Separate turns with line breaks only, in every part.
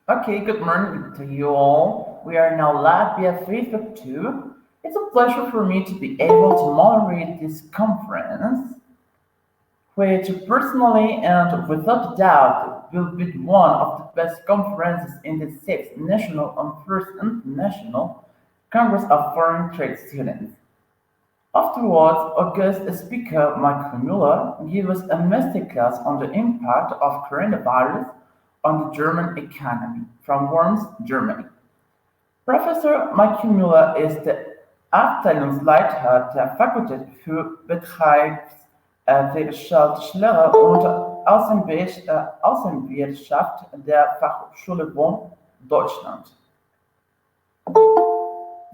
Okay, good morning to you all. We are now live via Facebook too. It's a pleasure for me to be able to moderate this conference, which personally and without doubt will be one of the best conferences in the sixth National and First International Congress of Foreign Trade Students. Afterwards, August speaker Michael Muller gave us a masterclass on the impact of coronavirus on the German economy from Worms, Germany. Professor Michael Muller ist der Abteilungsleiter der Fakultät für Betriebswirtschaftslehre und Außenwirtschaft der Fachhochschule Bonn, Deutschland.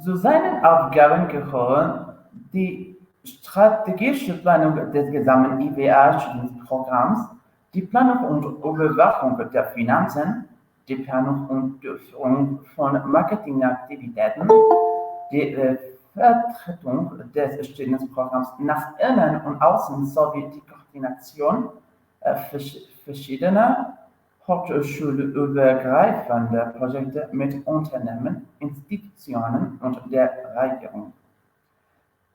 Zu seinen Aufgaben gehören die strategische Planung des gesamten IWA-Studienprogramms, die Planung und Überwachung der Finanzen, die Planung und Durchführung von Marketingaktivitäten, die Vertretung des Studienprogramms nach innen und außen sowie die Koordination verschiedener hochschulübergreifender Projekte mit Unternehmen, Institutionen und der Regierung.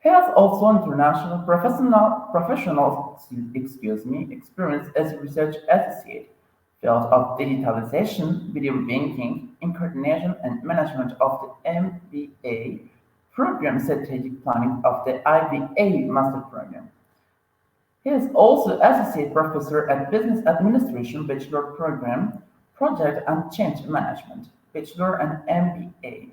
He has also international professional experience as a research associate, field of digitalization, video banking, in coordination and management of the MBA program, strategic planning of the IBA master program. He is also associate professor at Business Administration Bachelor Program, Project and Change Management, Bachelor and MBA.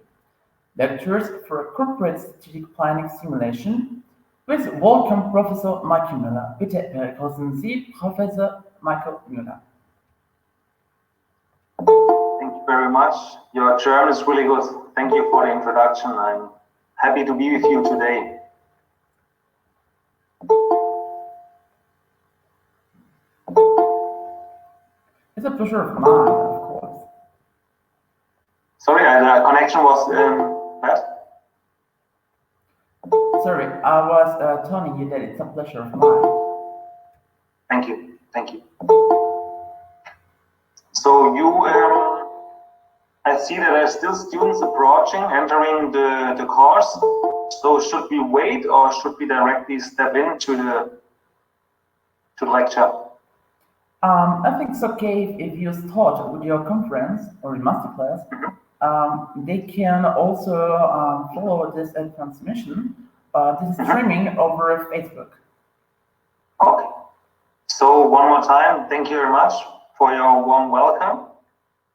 Lectures for Corporate Strategic Planning Simulation. Please welcome Professor Michael Müller. Bitte begrüßen Sie Professor Michael Müller.
Thank you very much. Your German is really good. Thank you for the introduction. I'm happy to be with you today.
It's a pleasure of mine, of course.
Sorry, the connection was bad.
Sorry, I was telling you that it's a pleasure of mine.
Thank you. Thank you. So I see that there are still students approaching, entering the course. So should we wait or should we directly step into the lecture?
I think it's okay if you start with your conference or your masterclass. They can also follow this transmission. This is streaming over Facebook.
Okay. So one more time, thank you very much for your warm welcome.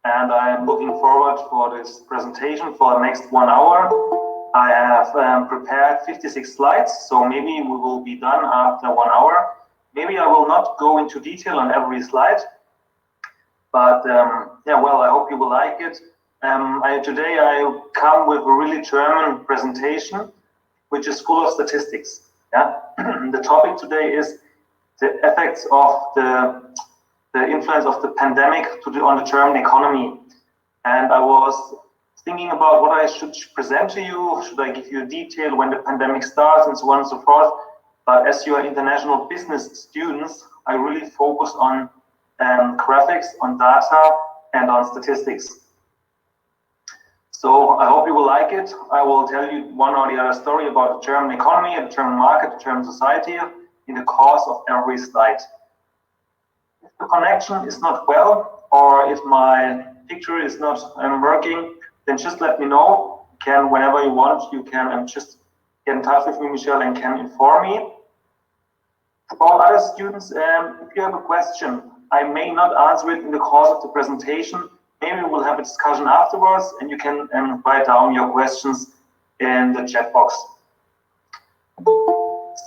And I'm looking forward for this presentation for the next 1 hour. I have prepared 56 slides, so maybe we will be done after 1 hour. Maybe I will not go into detail on every slide, but yeah, well, I hope you will like it. Today I come with a really German presentation, which is full of statistics. Yeah, the topic today is the effects of the influence of the pandemic on the German economy. And I was thinking about what I should present to you. Should I give you a detail when the pandemic starts and so on and so forth? But as you are international business students, I really focus on graphics, on data, and on statistics. So I hope you will like it. I will tell you one or the other story about the German economy, the German market, the German society in the course of every slide. If the connection is not well, or if my picture is not working, then just let me know. Whenever you want, you can just get in touch with me, Michelle, and can inform me. For all other students, if you have a question, I may not answer it in the course of the presentation. Maybe we'll have a discussion afterwards, and you can write down your questions in the chat box.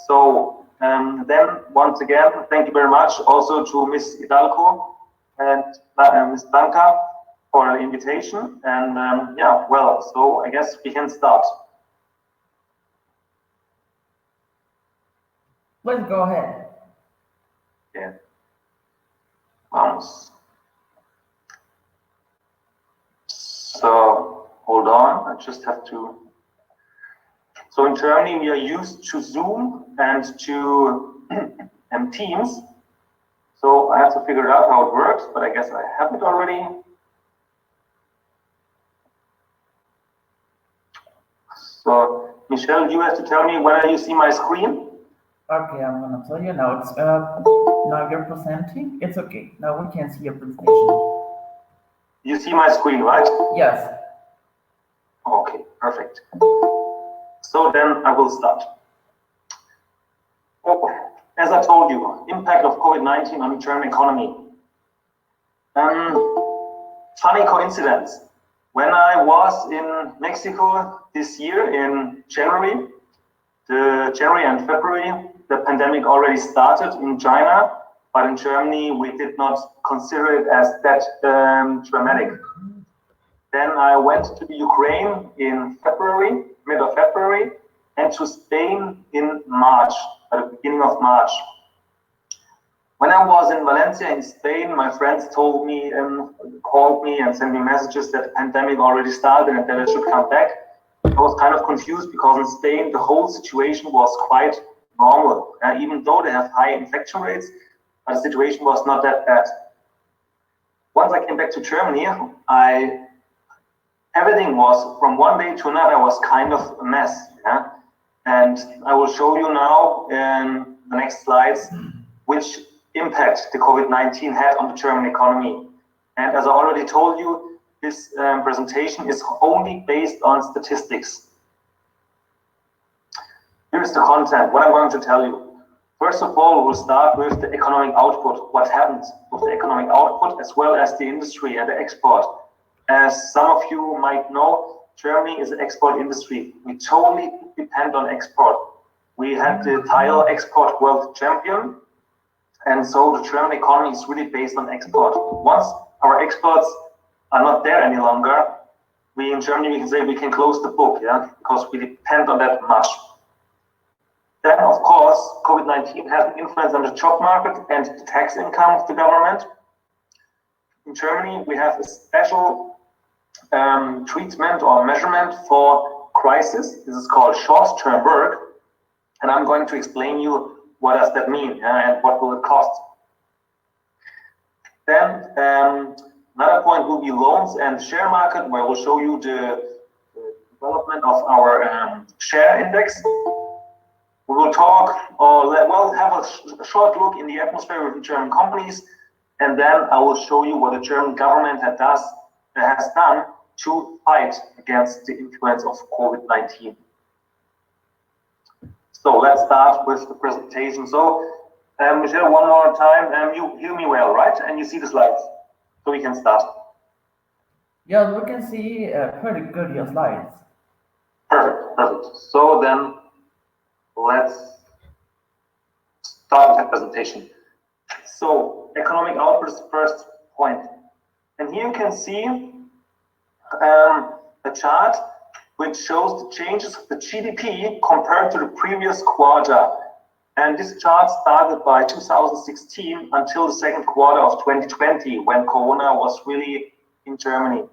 So then, once again, thank you very much also to Ms. Hidalgo and Ms. Blanca for the invitation. And yeah, well, so I guess we can start.
Let's go ahead.
Yeah. Vamos. So hold on, I just have to. So in Germany, we are used to Zoom and to Teams. So I have to figure out how it works, but I guess I have it already. Michelle, you have to tell me whether you see my screen.
Okay, I'm gonna tell you now. It's now you're presenting. It's okay. Now we can see your presentation.
You see my screen, right?
Yes.
Okay, perfect. So then I will start. As I told you, impact of COVID-19 on the German economy. Funny coincidence. When I was in Mexico this year in January and February, the pandemic already started in China, but in Germany we did not consider it as that dramatic. Then I went to the Ukraine in February, mid of February, and to Spain in March, at the beginning of March. When I was in Valencia in Spain, my friends told me and called me and sent me messages that the pandemic already started and that it should come back. I was kind of confused because in Spain, the whole situation was quite normal. Even though they have high infection rates, the situation was not that bad. Once I came back to Germany, everything was, from one day to another, was kind of a mess. Yeah? And I will show you now in the next slides which impact the COVID-19 had on the German economy. And as I already told you, this presentation is only based on statistics. Here's the content, what I'm going to tell you. First of all, we'll start with the economic output, what happened with the economic output as well as the industry and the export. As some of you might know, Germany is an export industry. We totally depend on export. We had the title export world champion, and so the German economy is really based on export. Once our exports are not there any longer, we in Germany, we can say we can close the book, yeah, because we depend on that much. Then, of course, COVID-19 has an influence on the job market and the tax income of the government. In Germany, we have a special treatment or measurement for crisis. This is called short-term work, and I'm going to explain you what does that mean and what will it cost. Then another point will be loans and share market, where I will show you the development of our share index. We will talk, or we'll have a short look in the atmosphere of the German companies, and then I will show you what the German government has done to fight against the influence of COVID-19. So let's start with the presentation. So, Michelle, one more time, you hear me well, right? And you see the slides, so we can start.
Yeah, we can see pretty good your slides.
Perfect, perfect. So then, let's start with the presentation. So, economic output is the first point. And here you can see a chart which shows the changes of the GDP compared to the previous quarter. And this chart started by 2016 until the second quarter of 2020, when Corona was really in Germany.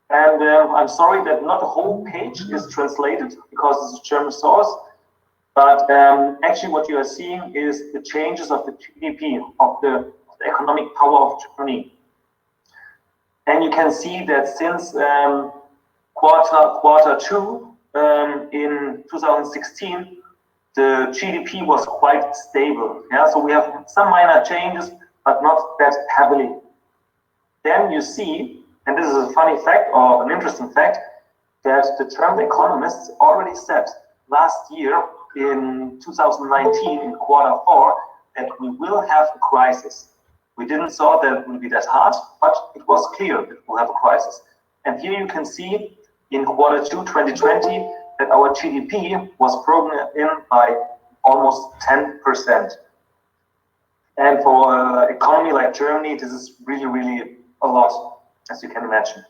And I'm sorry that not the whole page is translated because it's a German source. But actually what you are seeing is the changes of the GDP, of the economic power of Germany. And you can see that since quarter two in 2016, the GDP was quite stable. Yeah, so we have some minor changes, but not that heavily. Then you see, and this is a funny fact or an interesting fact, that the German economists already said last year in 2019 in quarter four that we will have a crisis. We didn't thought that it would be that hard, but it was clear that we'll have a crisis. And here you can see in quarter two 2020 that our GDP was broken in by almost 10%. And for an economy like Germany, this is really, really a lot, as you can imagine.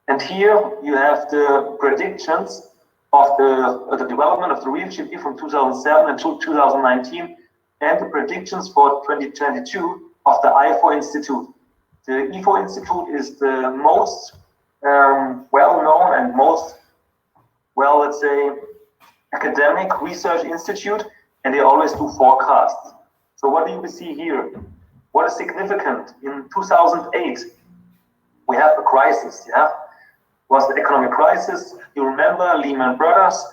And here you have the predictions of the development of the real GDP from 2007 until 2019, and the predictions for 2022 of the IFO Institute. The IFO Institute is the most well-known and most, well, let's say, academic research institute, and they always do forecasts. So what do you see here? What is significant? In 2008, we have a crisis, yeah? was the economic crisis. You remember Lehman Brothers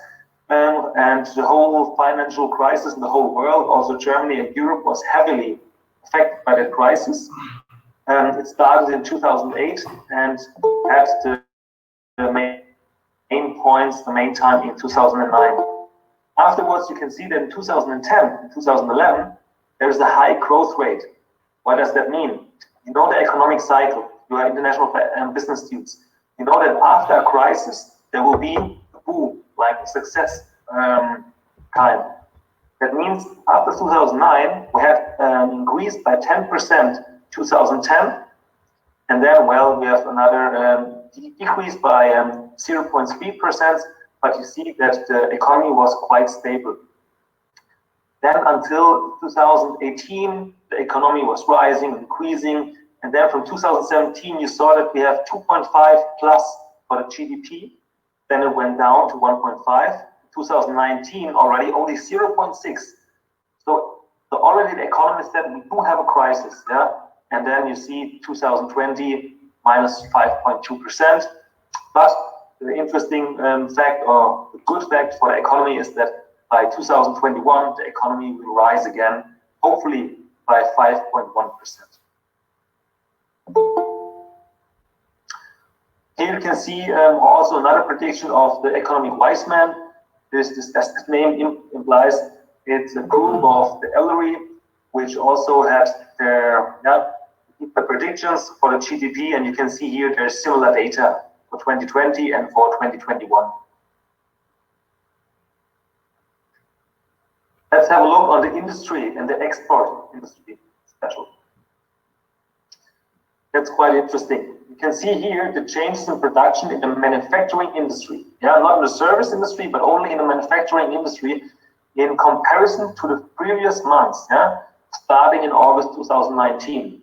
and the whole financial crisis in the whole world. Also Germany and Europe was heavily affected by that crisis. It started in 2008 and had the main points, the main time in 2009. Afterwards, you can see that in 2010, 2011, there is a high growth rate. What does that mean? You know the economic cycle. You are international business students. You know that after a crisis, there will be a boom, like a success time. That means after 2009, we had increased by 10% 2010, and then, well, we have another decrease by 0.3%, but you see that the economy was quite stable. Then until 2018, the economy was rising, increasing, and then from 2017, you saw that we have 2.5 plus for the GDP. Then it went down to 1.5. 2019 already only 0.6. So already the economist said we do have a crisis, yeah. And then you see 2020 minus 5.2%. But the interesting fact, or the good fact for the economy, is that by 2021 the economy will rise again, hopefully by 5.1%. Here you can see also another prediction of the economic wise man. This, as the name implies, it's a group of the elderly, which also had their the predictions for the GDP, and you can see here there's similar data for 2020 and for 2021. Let's have a look on the industry and the export industry special. That's quite interesting. You can see here the changes in production in the manufacturing industry. Yeah, not in the service industry, but only in the manufacturing industry in comparison to the previous months, yeah, starting in August 2019.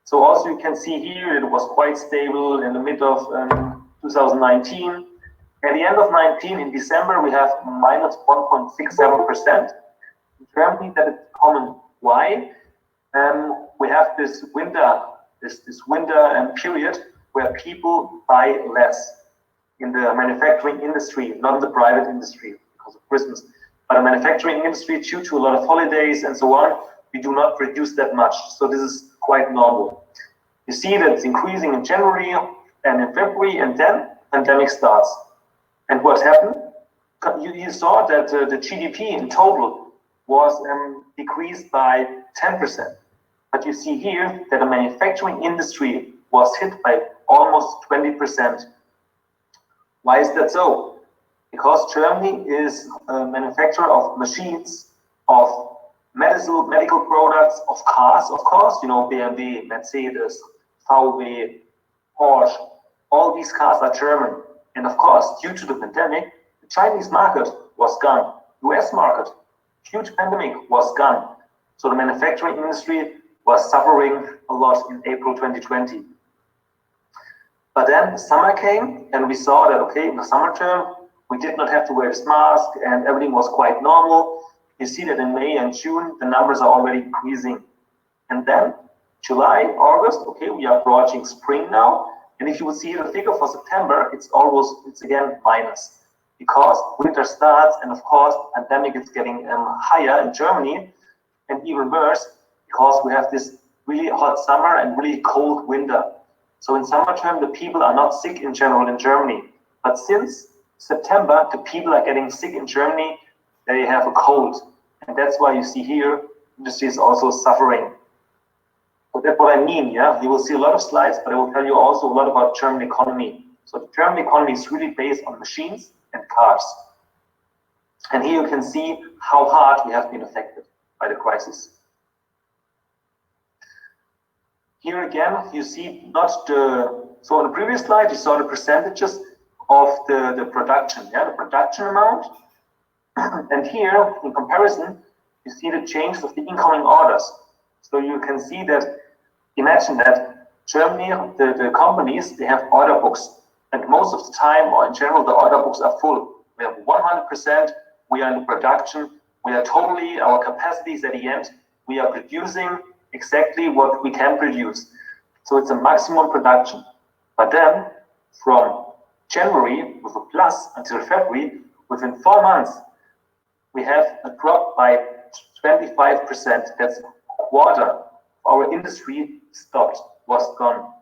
So also you can see here it was quite stable in the mid of 2019. At the end of 19, in December, we have minus 1.67%. In Germany, that is common. Why? We have this winter, this winter period where people buy less in the manufacturing industry, not in the private industry because of Christmas. But the manufacturing industry, due to a lot of holidays and so on, we do not produce that much. So this is quite normal. You see that it's increasing in January and in February, and then pandemic starts. And what happened? You saw that the GDP in total was decreased by 10%. But you see here that the manufacturing industry was hit by almost 20%. Why is that so? Because Germany is a manufacturer of machines, of medical products, of cars, of course, you know, BMW, Mercedes, VW, Porsche, all these cars are German. And of course, due to the pandemic, the Chinese market was gone. US market, huge pandemic, was gone. So the manufacturing industry was suffering a lot in April 2020. But then summer came and we saw that, okay, in the summer term, we did not have to wear this mask and everything was quite normal. You see that in May and June, the numbers are already increasing. And then July, August, okay, we are approaching spring now. And if you would see the figure for September, it's again minus. Because winter starts and of course, the pandemic is getting higher in Germany, and even worse, because we have this really hot summer and really cold winter. So in summer term, the people are not sick in general in Germany. But since September, the people are getting sick in Germany, they have a cold. And that's why you see here, industry is also suffering. So that's what I mean, yeah? You will see a lot of slides, but I will tell you also a lot about German economy. So the German economy is really based on machines and cars. And here you can see how hard we have been affected by the crisis. Here again, you see not the, so on the previous slide, you saw the percentages of the production, yeah, the production amount. And here, in comparison, you see the change of the incoming orders. So you can see that, imagine that Germany, the companies, they have order books. And most of the time, or in general, the order books are full. We have 100%, we are in production, we are totally, our capacity is at the end, we are producing exactly what we can produce. So it's a maximum production. But then, from January with a plus until February, within 4 months, we have a drop by 25%. That's a quarter of our industry stopped, was gone.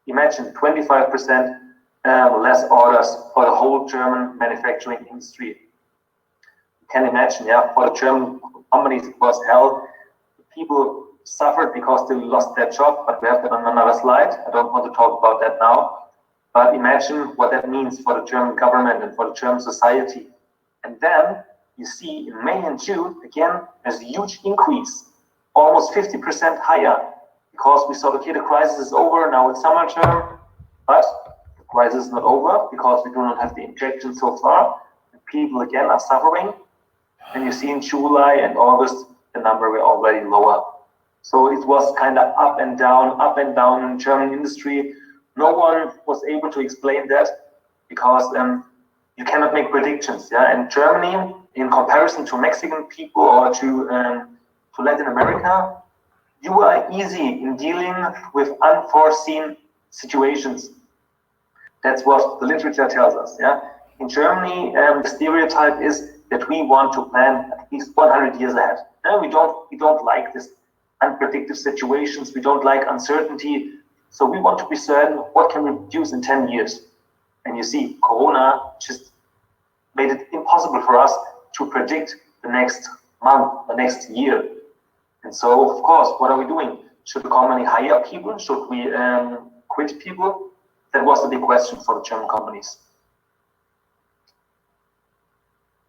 Imagine 25% less orders for the whole German manufacturing industry. You can imagine, yeah, for the German companies it was hell. People suffered because they lost their job, but we have that on another slide. I don't want to talk about that now. But imagine what that means for the German government and for the German society. And then you see in May and June, again, there's a huge increase, almost 50% higher, because we saw, okay, the crisis is over, now it's summer term, but the crisis is not over because we do not have the injection so far. And people again are suffering. And you see in July and August, the number were already lower. So it was kind of up and down in German industry. No one was able to explain that because you cannot make predictions. Yeah, and Germany, in comparison to Mexican people or to Latin America, you are easy in dealing with unforeseen situations. That's what the literature tells us. Yeah, in Germany, the stereotype is that we want to plan at least 100 years ahead. No, we don't like this unpredictable situations. We don't like uncertainty. So we want to be certain what can we produce in 10 years. And you see, Corona just made it impossible for us to predict the next month, the next year. And so, of course, what are we doing? Should the company hire people? Should we quit people? That was the big question for the German companies.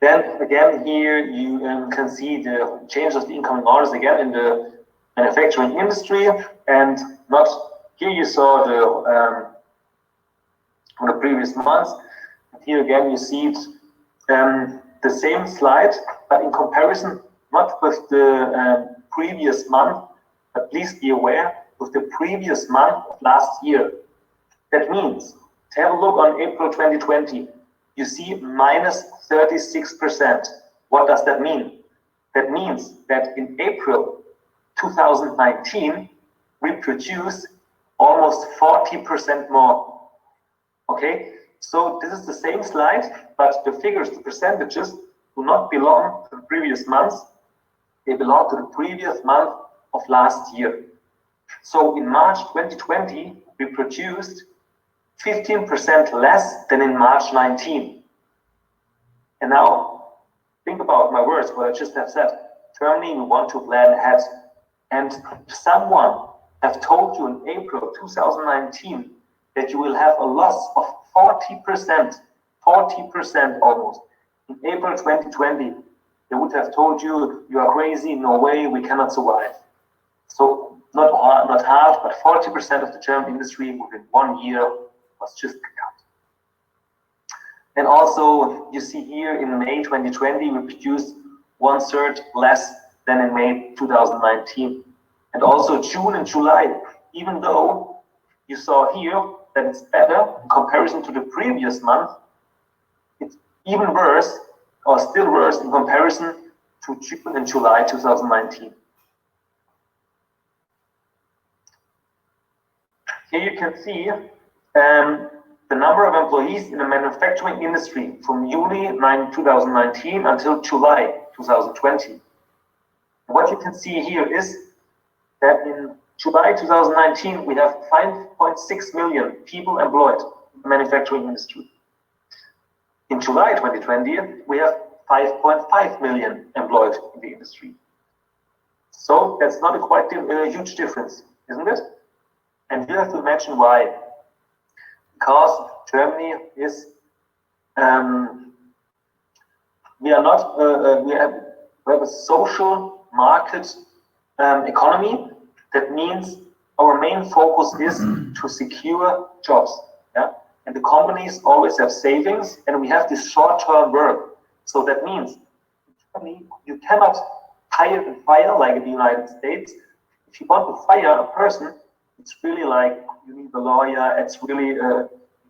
Then again, here you can see the change of the incoming orders again in the manufacturing industry, and not here you saw the from the previous months. Here again you see it, the same slide, but in comparison not with the previous month, but please be aware with the previous month of last year. That means, to have a look on April 2020, you see minus 36%. What does that mean? That means that in April 2019, we produced almost 40% more. Okay, so this is the same slide, but the figures, the percentages, do not belong to the previous months. They belong to the previous month of last year. So in March 2020, we produced 15% less than in March 19. And now, think about my words, what I just have said. Germany, we want to plan ahead. And if someone have told you in April 2019 that you will have a loss of 40% almost, in April 2020, they would have told you, you are crazy, no way, we cannot survive. So not half, but 40% of the German industry within 1 year was just cut. And also, you see here in May 2020, we produced 1/3 less than in May 2019. And also June and July, even though you saw here that it's better in comparison to the previous month, it's even worse, or still worse in comparison to June and July 2019. Here you can see the number of employees in the manufacturing industry from Juni 2019 until July 2020. What you can see here is that in July 2019, we have 5.6 million people employed in the manufacturing industry. In July 2020, we have 5.5 million employed in the industry. So that's not a huge difference, isn't it? And you have to imagine why. Because Germany is, we have a social market economy. That means our main focus is to secure jobs. Yeah? And the companies always have savings, and we have this short-term work. So that means you cannot hire and fire like in the United States. If you want to fire a person, it's really like you need a lawyer. It's really you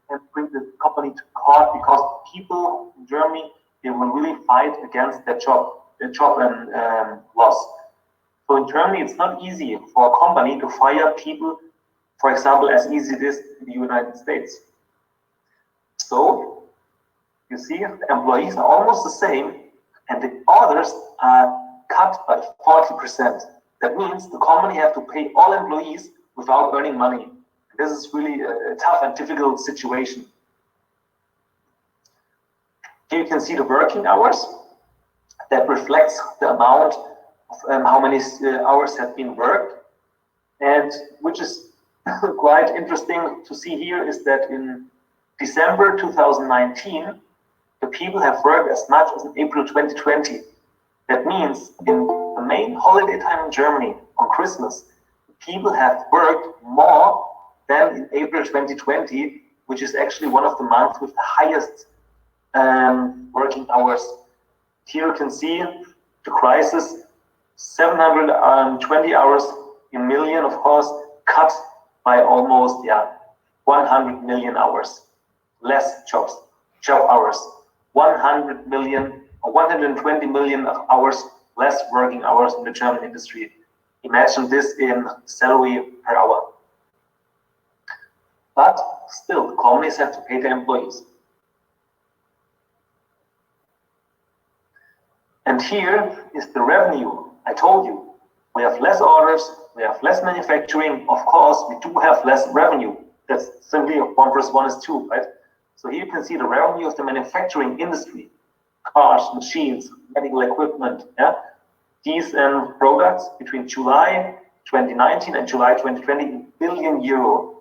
can bring the company to court, because people in Germany, they will really fight against their job loss. So in Germany, it's not easy for a company to fire people, for example, as easy as it is in the United States. So you see, the employees are almost the same, and the orders are cut by 40%. That means the company have to pay all employees without earning money. This is really a tough and difficult situation. Here you can see the working hours. That reflects the amount of how many hours have been worked. And which is quite interesting to see here is that in December 2019, the people have worked as much as in April 2020. That means in the main holiday time in Germany on Christmas, people have worked more than in April 2020, which is actually one of the months with the highest working hours. Here you can see the crisis, 720 hours in million, of course, cut by almost 100 million hours, less job hours, 100 million or 120 million of hours less working hours in the German industry. Imagine this in salary per hour. But still, companies have to pay their employees. And here is the revenue. I told you, we have less orders, we have less manufacturing. Of course, we do have less revenue. That's simply 1 + 1 is 2, right? So here you can see the revenue of the manufacturing industry. Cars, machines, medical equipment. These products between July 2019 and July 2020 in billion euro.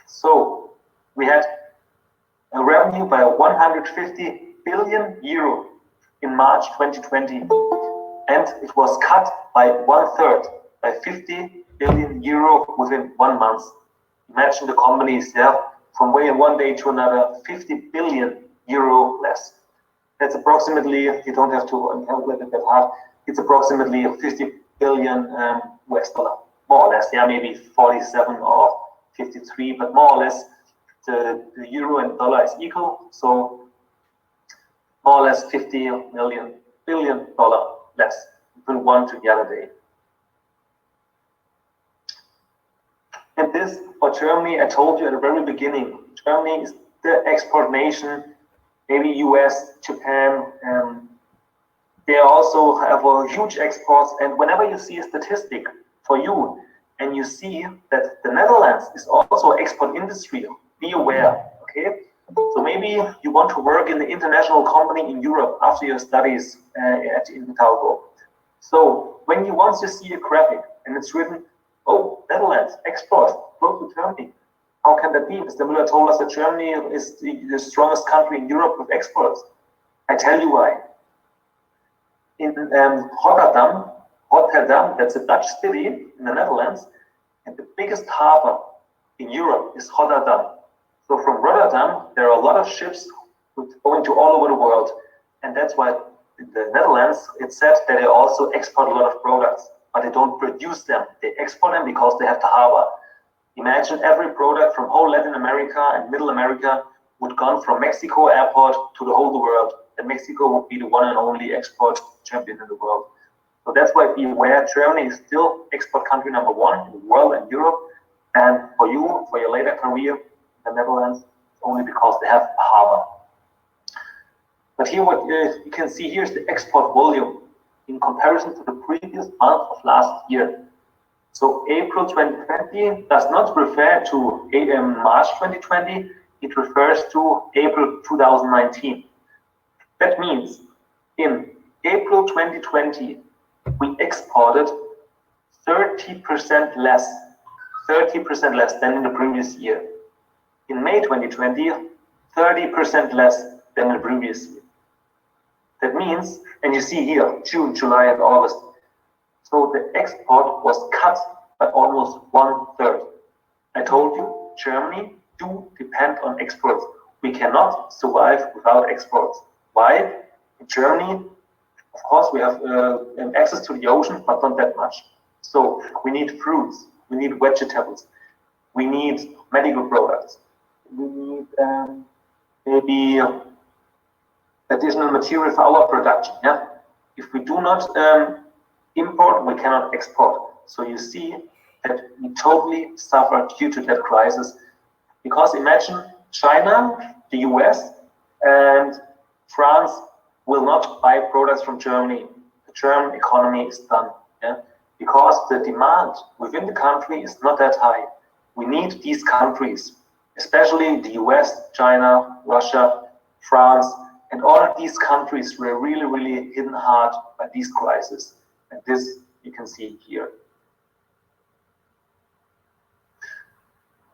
So we had a revenue by 150 billion euro in March 2020, and it was cut by 1/3, by 50 billion euro within 1 month. Imagine the companies, from one day to another, 50 billion euro less. That's approximately, you don't have to calculate it that hard, it's approximately 50 billion US dollar, more or less, maybe 47 or 53, but more or less the euro and dollar is equal, so more or less 50 billion dollar less from one to the other day. And this for Germany, I told you at the very beginning, Germany is the export nation, maybe US, Japan, they also have a huge exports. And whenever you see a statistic for you and you see that the Netherlands is also export industry, be aware, okay? So maybe you want to work in the international company in Europe after your studies at Intalgo. So when you once you see a graphic and it's written, oh, Netherlands, export, go to Germany. How can that be? Mr. Müller told us that Germany is the strongest country in Europe with exports. I tell you why. In Rotterdam, that's a Dutch city in the Netherlands, and the biggest harbor in Europe is Rotterdam. So from Rotterdam, there are a lot of ships going to all over the world. And that's why in the Netherlands, it's said that they also export a lot of products, but they don't produce them. They export them because they have the harbor. Imagine every product from whole Latin America and Middle America would come from Mexico airport to the whole world. And Mexico would be the one and only export champion in the world. So that's why be aware, Germany is still export country number 1 in the world and Europe. And for you, for your later career, the Netherlands, only because they have a harbor. But here what you can see here is the export volume in comparison to the previous month of last year. So April 2020 does not refer to March 2020, it refers to April 2019. That means in April 2020, we exported 30% less than in the previous year. In May 2020, 30% less than the previous year. That means, and you see here, June, July, and August. So the export was cut by almost 1/3. I told you, Germany do depend on exports. We cannot survive without exports. Why? In Germany, of course, we have access to the ocean, but not that much. So we need fruits, we need vegetables, we need medical products. We need maybe additional material for our production. If we do not import, we cannot export. So you see that we totally suffer due to that crisis. Because imagine China, the US, and France will not buy products from Germany. The German economy is done, yeah? Because the demand within the country is not that high. We need these countries, especially the US, China, Russia, France, and all of these countries were really, really hit hard by these crises. And this you can see here.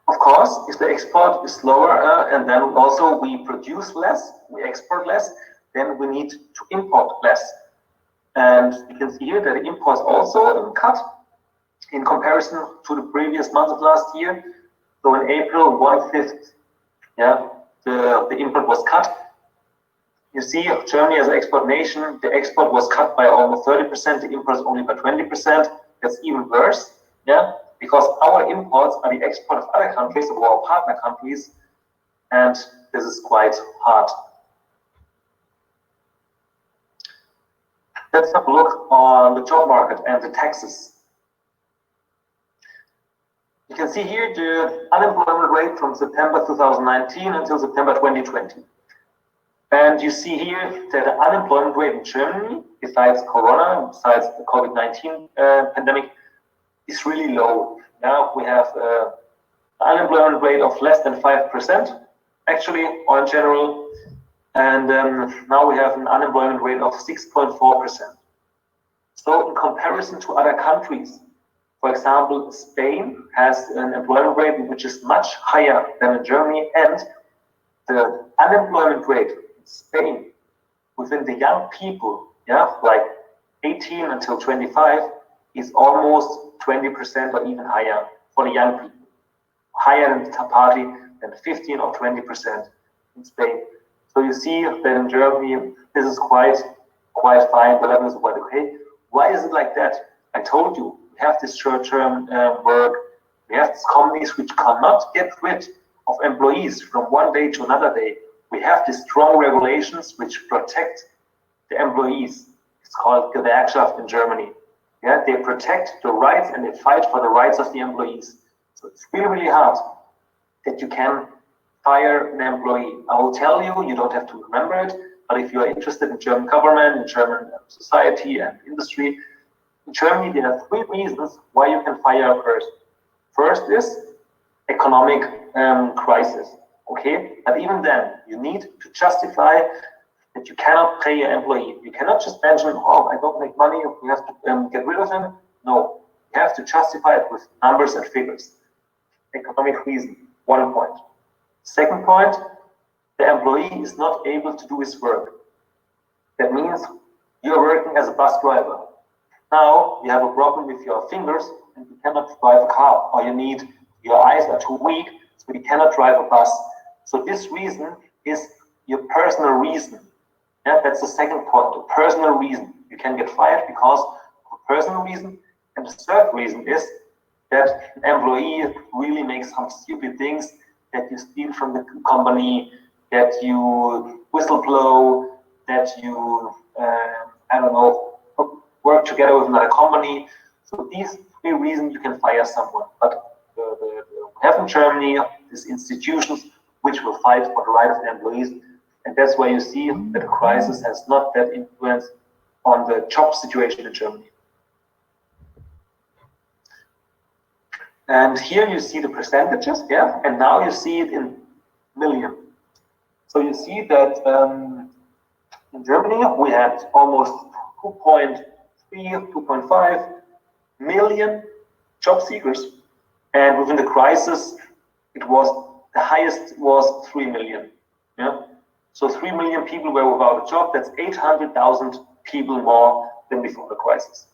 Of course, if the export is lower and then also we produce less, we export less, then we need to import less. And you can see here that the imports also cut in comparison to the previous month of last year. So in April, 1/5, yeah, the import was cut. You see, Germany as an export nation, the export was cut by almost 30%, the imports only by 20%. That's even worse, yeah, because our imports are the export of other countries, of our partner countries, and this is quite hard. Let's have a look on the job market and the taxes. You can see here the unemployment rate from September 2019 until September 2020. And you see here that the unemployment rate in Germany, besides Corona, besides the COVID-19 pandemic, is really low. Now we have an unemployment rate of less than 5%, actually, or in general. And now we have an unemployment rate of 6.4%. So in comparison to other countries, for example, Spain has an employment rate which is much higher than in Germany, and the unemployment rate in Spain within the young people, yeah, like 18 until 25, is almost 20% or even higher for the young people. Higher than partly than 15 or 20% in Spain. So you see that in Germany, this is quite fine, the level is quite okay. Why is it like that? I told you, we have this short-term work. We have these companies which cannot get rid of employees from one day to another day. We have these strong regulations which protect the employees. It's called Gewerkschaft in Germany. Yeah, they protect the rights and they fight for the rights of the employees. So it's really, really hard that you can fire an employee. I will tell you, you don't have to remember it, but if you are interested in German government, in German society and industry, in Germany there are 3 reasons why you can fire a person. First is economic crisis, okay? But even then, you need to justify that you cannot pay your employee. You cannot just mention, oh, I don't make money, we have to get rid of him. No, you have to justify it with numbers and figures. Economic reason, 1 point. Second point, the employee is not able to do his work. That means you're working as a bus driver. Now you have a problem with your fingers and you cannot drive a car, or your eyes are too weak, so you cannot drive a bus. So this reason is your personal reason. Yeah, that's the second point, the personal reason. You can get fired because of a personal reason. And the third reason is that an employee really makes some stupid things, that you steal from the company, that you whistleblow, that you, I don't know, work together with another company. So these 3 reasons you can fire someone. But we have in Germany these institutions which will fight for the right of the employees. And that's why you see that the crisis has not that influence on the job situation in Germany. And here you see the percentages, yeah, and now you see it in million. So you see that in Germany we had almost 2.3, 2.5 million job seekers, and within the crisis, it was the highest was 3 million. Yeah, so 3 million people were without a job. That's 800,000 people more than before the crisis.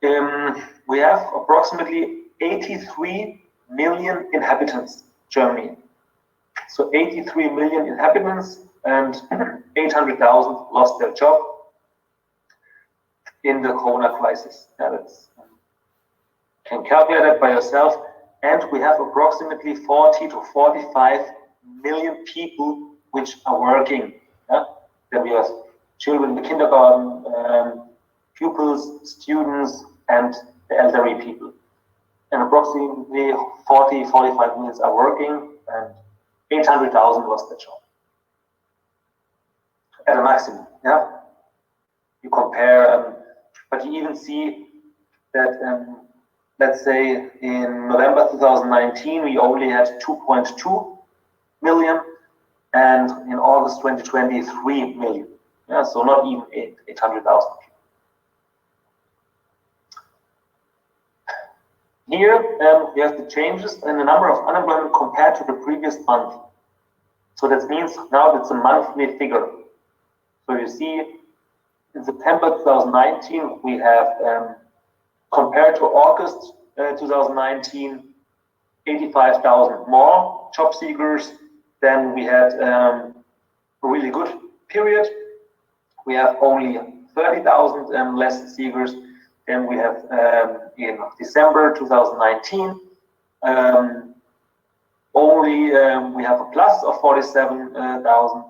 We have approximately 83 million inhabitants, Germany. So 83 million inhabitants and 800,000 lost their job in the Corona crisis. Yeah, that's, you can calculate that by yourself. And we have approximately 40 to 45 million people which are working. Yeah? Then we have children in the kindergarten, pupils, students, and the elderly people. And approximately 40, 45 million are working, and 800,000 lost their job at a maximum. Yeah, you compare, but you even see that let's say in November 2019 we only had 2.2 million, and in August 2020 3 million. Yeah, so not even 800,000 people. Here we have the changes in the number of unemployment compared to the previous month. So that means now it's a monthly figure. So you see in September 2019 we have compared to August 2019 85,000 more job seekers. Then we had a really good period. We have only 30,000 less seekers. Then we have in December 2019 only we have a plus of 47,000,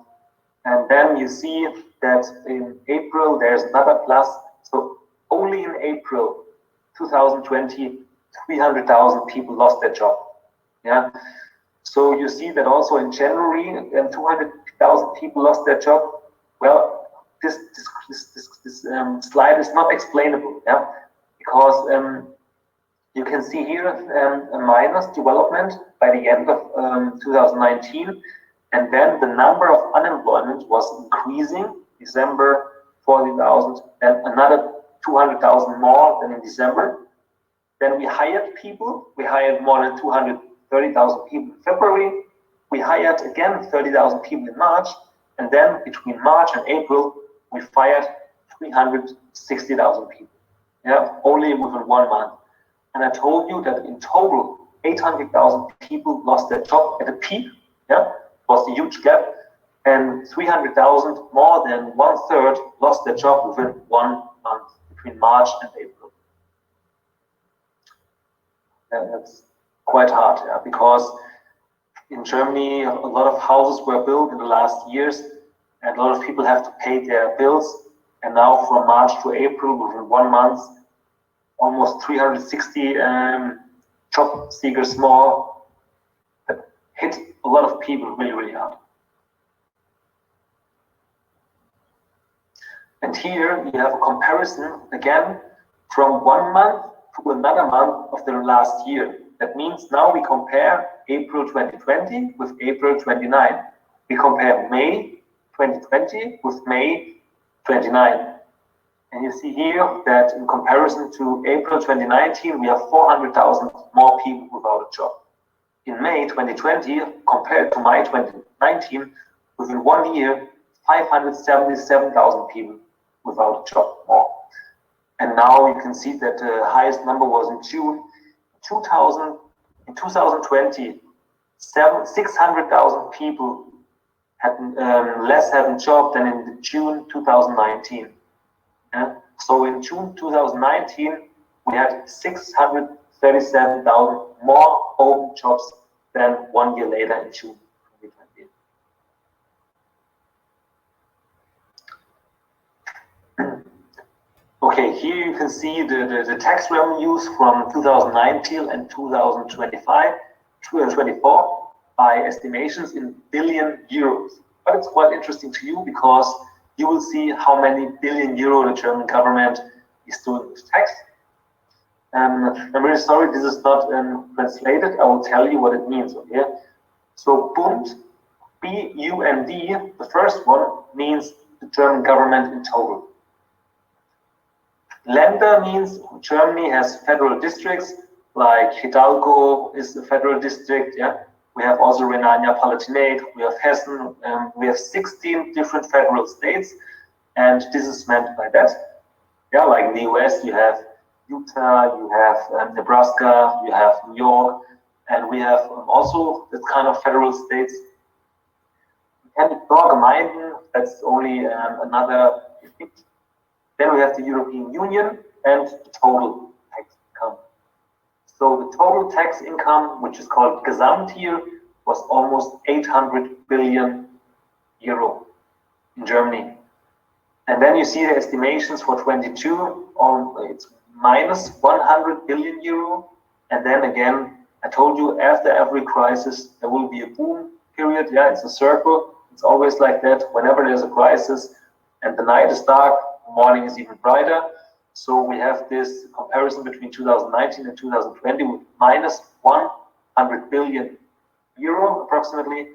and then you see that in April there's another plus. So only in April 2020 300,000 people lost their job. Yeah. So you see that also in January 200,000 people lost their job. Well, this slide is not explainable, yeah, because you can see here a minus development by the end of 2019, and then the number of unemployment was increasing. December 40,000, and another 200,000 more than in December. Then we hired people. We hired more than 230,000 people in February. We hired again 30,000 people in March, and then between March and April we fired 360,000 people. Yeah, only within 1 month. And I told you that in total 800,000 people lost their job at the peak. Yeah, it was a huge gap, and 300,000, more than 1/3, lost their job within 1 month between March and April. And that's quite hard, yeah, because in Germany a lot of houses were built in the last years, and a lot of people have to pay their bills. And now from March to April, within 1 month, almost 360 job seekers more. That hit a lot of people really, really hard. And here you have a comparison again from 1 month to another month of the last year. That means now we compare April 2020 with April 29. We compare May 2020 with May 29. And you see here that in comparison to April 2019, we have 400,000 more people without a job. In May 2020, compared to May 2019, within 1 year, 577,000 people without a job more. And now you can see that the highest number was in June 2020, 600,000 people had less had a job than in June 2019. Yeah? So in June 2019, we had 637,000 more open jobs than 1 year later in June 2020. Okay, here you can see the tax revenues from 2019 and 2024 by estimations in billion euros. But it's quite interesting to you because you will see how many billion euro the German government is doing with tax. I'm very sorry, this is not translated. I will tell you what it means. Okay, so Bund, B-U-N-D, the first one means the German government in total. Länder means Germany has federal districts, like Hidalgo is a federal district. Yeah, we have also Rhenania-Palatinate, we have Hessen, we have 16 different federal states, and this is meant by that. Yeah, like in the US, you have Utah, you have Nebraska, you have New York, and we have also this kind of federal states. And Gemeinden, that's only another effect. Then we have the European Union and the total tax income. So the total tax income, which is called Gesamt here, was almost 800 billion euro in Germany. And then you see the estimations for 22, it's minus 100 billion euro. And then again, I told you after every crisis, there will be a boom period. Yeah, it's a circle. It's always like that. Whenever there's a crisis and the night is dark, the morning is even brighter. So we have this comparison between 2019 and 2020 with minus 100 billion euro approximately.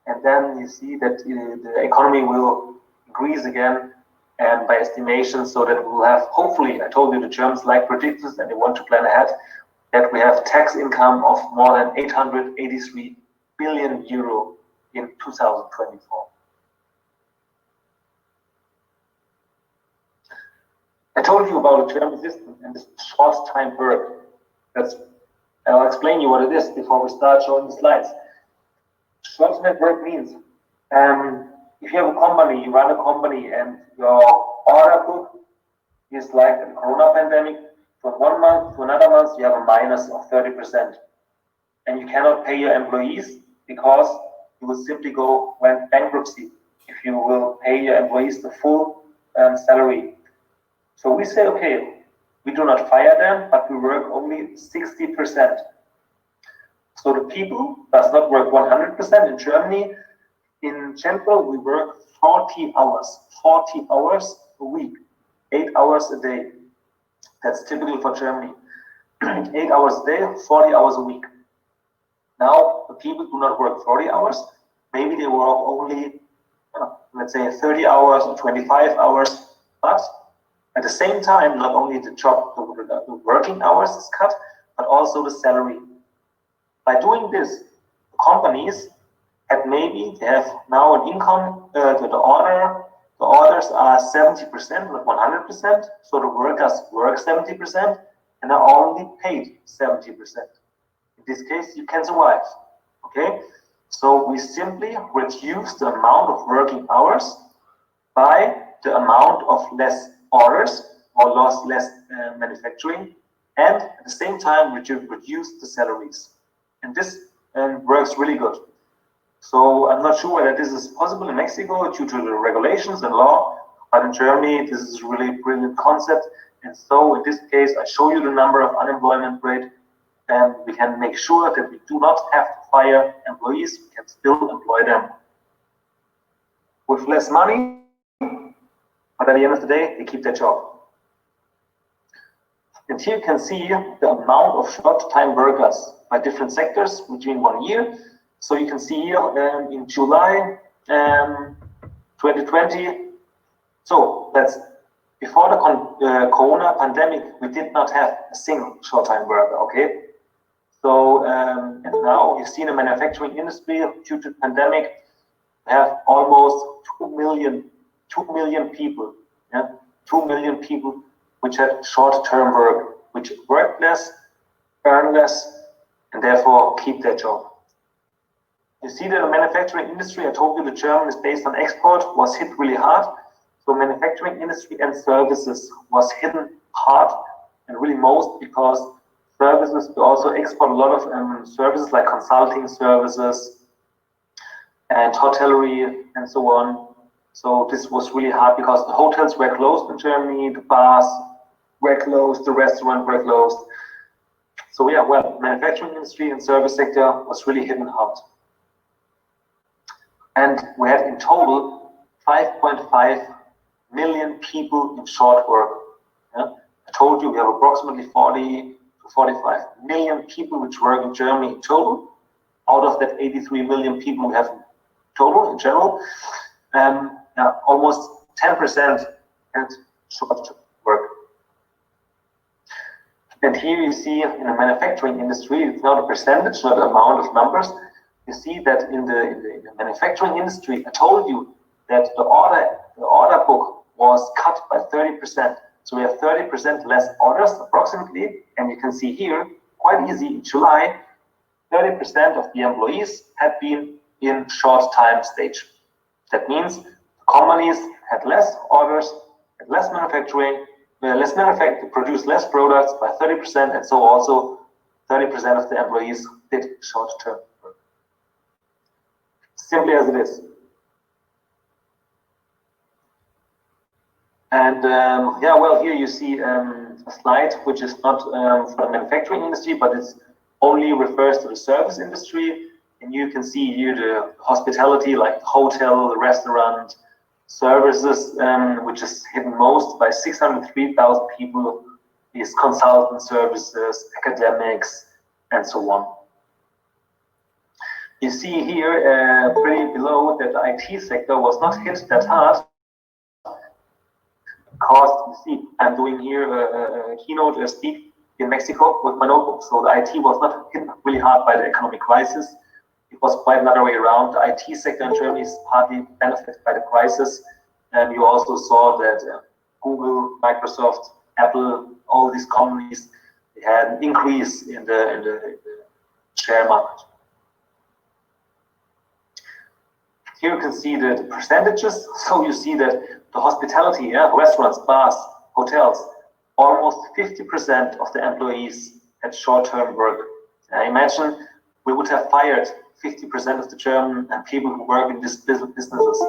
And then you see that the economy will increase again, and by estimation, so that we'll have, hopefully, I told you the Germans like predictors and they want to plan ahead, that we have tax income of more than 883 billion euro in 2024. I told you about the German system and this short time work. I'll explain you what it is before we start showing the slides. Short time work means if you have a company, you run a company, and your order book is like the Corona-Pandemie. From 1 month to another month, you have a minus of 30%. And you cannot pay your employees because you will simply go bankruptcy if you will pay your employees the full salary. So we say, okay, we do not fire them, but we work only 60%. So the people does not work 100% in Germany. In general, we work 40 hours a week, 8 hours a day. That's typical for Germany. 8 hours a day, 40 hours a week. Now, the people do not work 40 hours. Maybe they work only, let's say, 30 hours or 25 hours. But at the same time, not only the the working hours is cut, but also the salary. By doing this, companies they have now an income to the orders are 70%, not 100%, so the workers work 70% and are only paid 70%. In this case, you can survive, okay? So we simply reduce the amount of working hours by the amount of less orders or less manufacturing, and at the same time reduce the salaries. And this works really good. So I'm not sure whether this is possible in Mexico due to the regulations and law, but in Germany, this is a really brilliant concept. And so in this case, I show you the number of unemployment rate, and we can make sure that we do not have to fire employees, we can still employ them with less money, but at the end of the day, they keep their job. And here you can see the amount of short-time workers by different sectors between 1 year. So you can see here in July 2020, so that's before the Corona-Pandemic, we did not have a single short-time worker, okay? So and now you see in the manufacturing industry, due to the pandemic, we have almost 2 million people, yeah? 2 million people which had short-term work, which work less, earn less, and therefore keep their job. You see that the manufacturing industry, I told you the German is based on export, was hit really hard. So manufacturing industry and services was hit hard, and really most because services, we also export a lot of services like consulting services and hotellery and so on. So this was really hard because the hotels were closed in Germany, the bars were closed, the restaurants were closed. So yeah, well, manufacturing industry and service sector was really hit hard. And we had in total 5.5 million people in short work. Yeah? I told you we have approximately 40 to 45 million people which work in Germany in total. Out of that 83 million people we have in total in general, almost 10% had short work. And here you see in the manufacturing industry, it's not a percentage, not an amount of numbers. You see that in the manufacturing industry, I told you that the order book was cut by 30%. So we have 30% less orders approximately. And you can see here, quite easy, in July, 30% of the employees had been in short time stage. That means the companies had less orders, had less manufacturing, produced less products by 30%, and so also 30% of the employees did short-term work. Simply as it is. And here you see a slide which is not for the manufacturing industry, but it only refers to the service industry. And you can see here the hospitality, like the hotel, the restaurant, services, which is hit most by 603,000 people, is consultant services, academics, and so on. You see here, pretty below, that the IT sector was not hit that hard, because you see, I'm doing here a keynote speak in Mexico with my notebook. So the IT was not hit really hard by the economic crisis. It was quite another way around. The IT sector in Germany is partly benefited by the crisis. And you also saw that Google, Microsoft, Apple, all these companies, they had an increase in the share market. Here you can see the percentages. So you see that the hospitality, restaurants, bars, hotels, almost 50% of the employees had short-term work. Imagine we would have fired 50% of the German people who work in these businesses.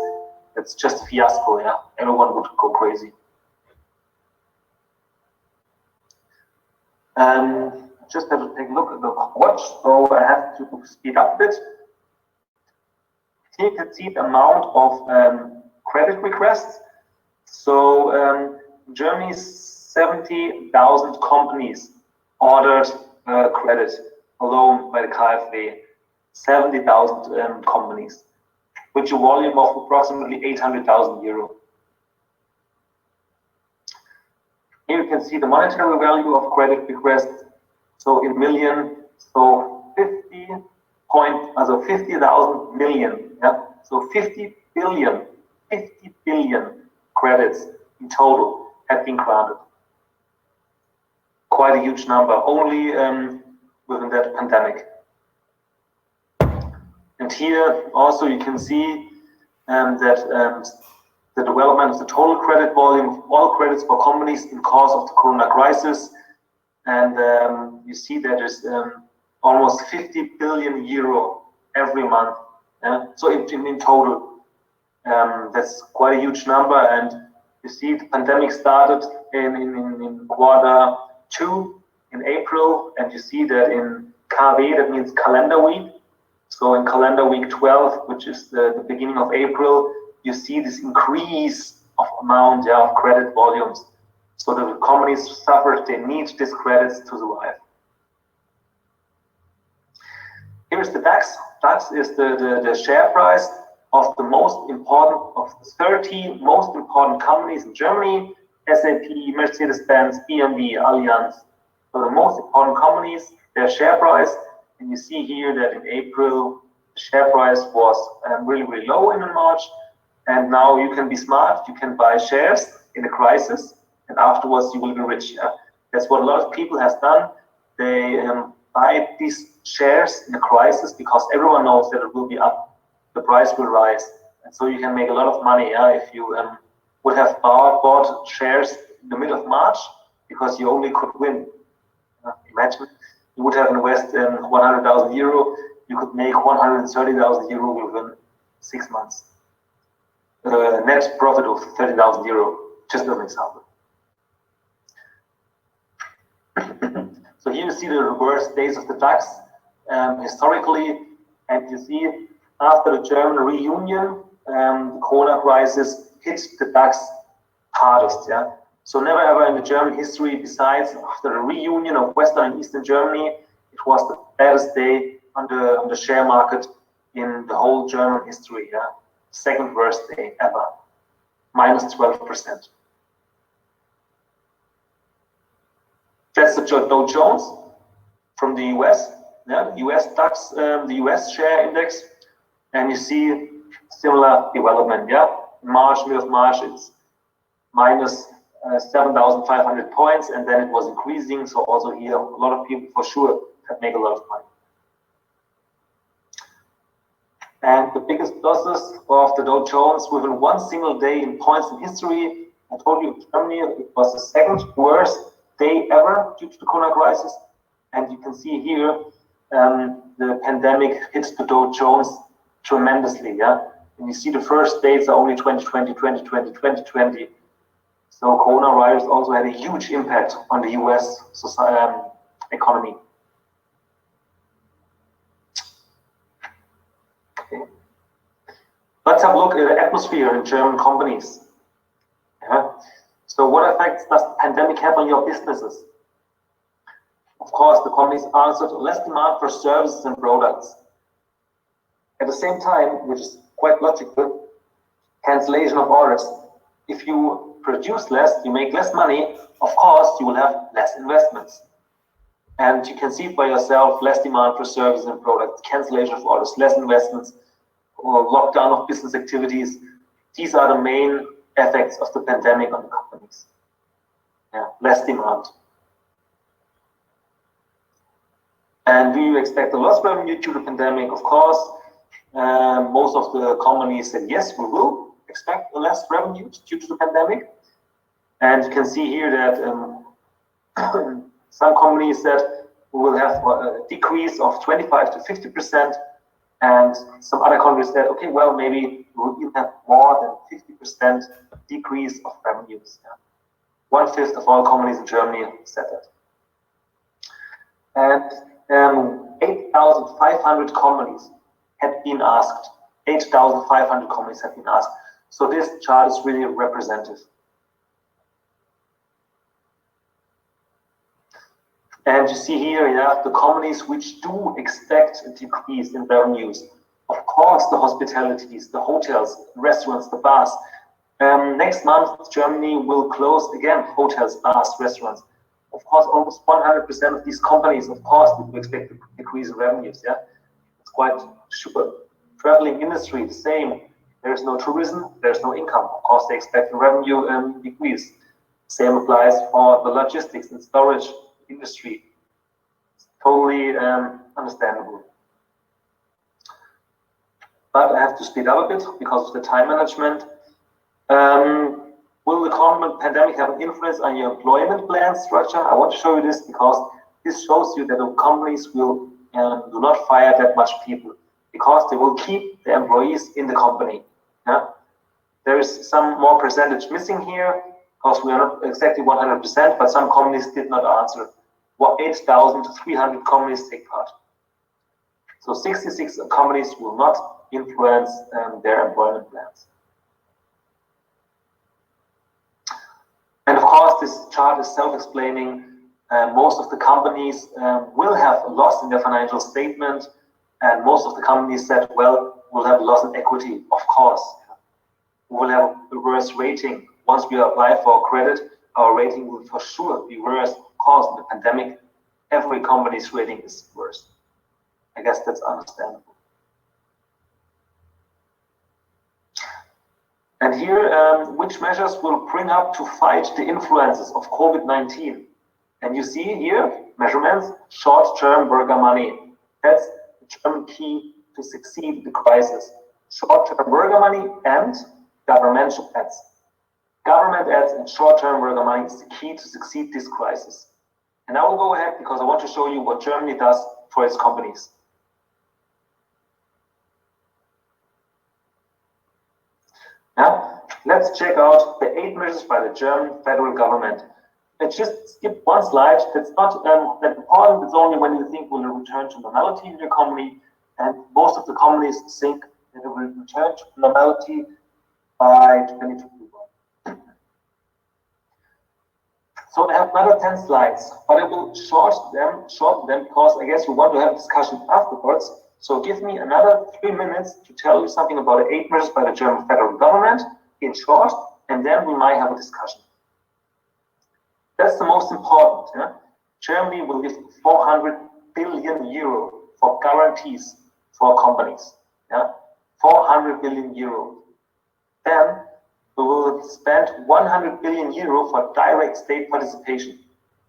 That's just a fiasco, yeah? Everyone would go crazy. Just have to take a look at the watch, so I have to speed up a bit. Here you can see the amount of credit requests. So in Germany, 70,000 companies ordered credit, a loan by the KfW. 70,000 companies, with a volume of approximately 800,000 euro. Here you can see the monetary value of credit requests. So in million, so 50,000 million. Yeah? So 50 billion credits in total have been granted. Quite a huge number, only within that pandemic. And here also you can see that the development of the total credit volume of all credits for companies in cause of the Corona crisis. And you see that there's almost 50 billion euro every month. So in total, that's quite a huge number. And you see the pandemic started in quarter 2 in April. And you see that in KW, that means calendar week. So in calendar week 12, which is the beginning of April, you see this increase of amount of credit volumes. So the companies suffered, they need these credits to survive. Here's the DAX. DAX is the share price of the most important, of the 30 most important companies in Germany: SAP, Mercedes-Benz, BMW, Allianz. So the most important companies, their share price. And you see here that in April, the share price was really, really low in March. And now you can be smart. You can buy shares in a crisis, and afterwards you will be rich. Yeah? That's what a lot of people has done. They buy these shares in a crisis because everyone knows that it will be up. The price will rise. And so you can make a lot of money if you would have bought shares in the middle of March because you only could win. Imagine. You would have invested 100,000 euro, you could make 130,000 euro within 6 months. Net profit of 30,000 euro, just as an example. So here you see the reverse days of the DAX historically, and you see after the German reunion, the Corona crisis hit the DAX hardest. Yeah. So never ever in the German history, besides after the reunion of Western and Eastern Germany, it was the baddest day on the share market in the whole German history. Yeah? Second worst day ever, minus 12%. That's the Dow Jones from the US, yeah, the US DAX, the US share index, and you see similar development. Yeah, middle of March, it's minus 7,500 points, and then it was increasing. So also here, a lot of people for sure have made a lot of money. And the biggest losses of the Dow Jones within one single day in points in history, I told you, Germany, it was the second worst day ever due to the Corona crisis. And you can see here, the pandemic hit the Dow Jones tremendously. Yeah, and you see the first days are only 2020, 2020, 2020. So coronavirus also had a huge impact on the US economy. Let's have a look at the atmosphere in German companies. Yeah. So what effects does the pandemic have on your businesses? Of course, the companies answered less demand for services and products. At the same time, which is quite logical, cancellation of orders. If you produce less, you make less money, of course, you will have less investments. And you can see it by yourself, less demand for services and products, cancellation of orders, less investments, or lockdown of business activities. These are the main effects of the pandemic on the companies. Yeah, less demand. And do you expect a lost revenue due to the pandemic? Of course, most of the companies said yes, we will expect a less revenue due to the pandemic. And you can see here that some companies said we will have a decrease of 25 to 50%, and some other companies said, okay, well, maybe we'll even have more than 50% decrease of revenues. Yeah. 1/5 of all companies in Germany said that. And 8,500 companies had been asked. 8,500 companies have been asked. So this chart is really representative. And you see here, yeah, the companies which do expect a decrease in revenues. Of course, the hospitalities, the hotels, restaurants, the bars. Next month, Germany will close again hotels, bars, restaurants. Of course, almost 100% of these companies, of course, we expect a decrease in revenues. Yeah, it's quite super. Traveling industry, the same. There's no tourism, there's no income. Of course, they expect a revenue decrease. Same applies for the logistics and storage industry. It's totally understandable. But I have to speed up a bit because of the time management. Will the current pandemic have an influence on your employment plan structure? I want to show you this because this shows you that the companies will do not fire that much people because they will keep the employees in the company. Yeah? There is some more percentage missing here because we are not exactly 100%, but some companies did not answer. 8,300 companies take part. So 66 companies will not influence their employment plans. And of course, this chart is self-explaining. Most of the companies will have a loss in their financial statement, and most of the companies said, well, we'll have a loss in equity, of course. We will have a worse rating. Once we apply for credit, our rating will for sure be worse. Of course, in the pandemic, every company's rating is worse. I guess that's understandable. And here, which measures will bring up to fight the influences of COVID-19? And you see here, measurements, short-term worker money. That's the German key to succeed in the crisis. Short-term worker money and governmental ads. Government ads and short-term worker money is the key to succeed this crisis. And I will go ahead because I want to show you what Germany does for its companies. Now, let's check out the 8 measures by the German federal government. Let's just skip one slide. That's not that important. It's only when you think we'll return to normality in your company. And most of the companies think that it will return to normality by 2021. So I have another 10 slides, but I will shorten them because I guess we want to have a discussion afterwards. So give me another 3 minutes to tell you something about the 8 measures by the German federal government in short, and then we might have a discussion. That's the most important. Yeah? Germany will give 400 billion euro for guarantees for companies. Yeah? 400 billion euro. Then we will spend 100 billion euro for direct state participation.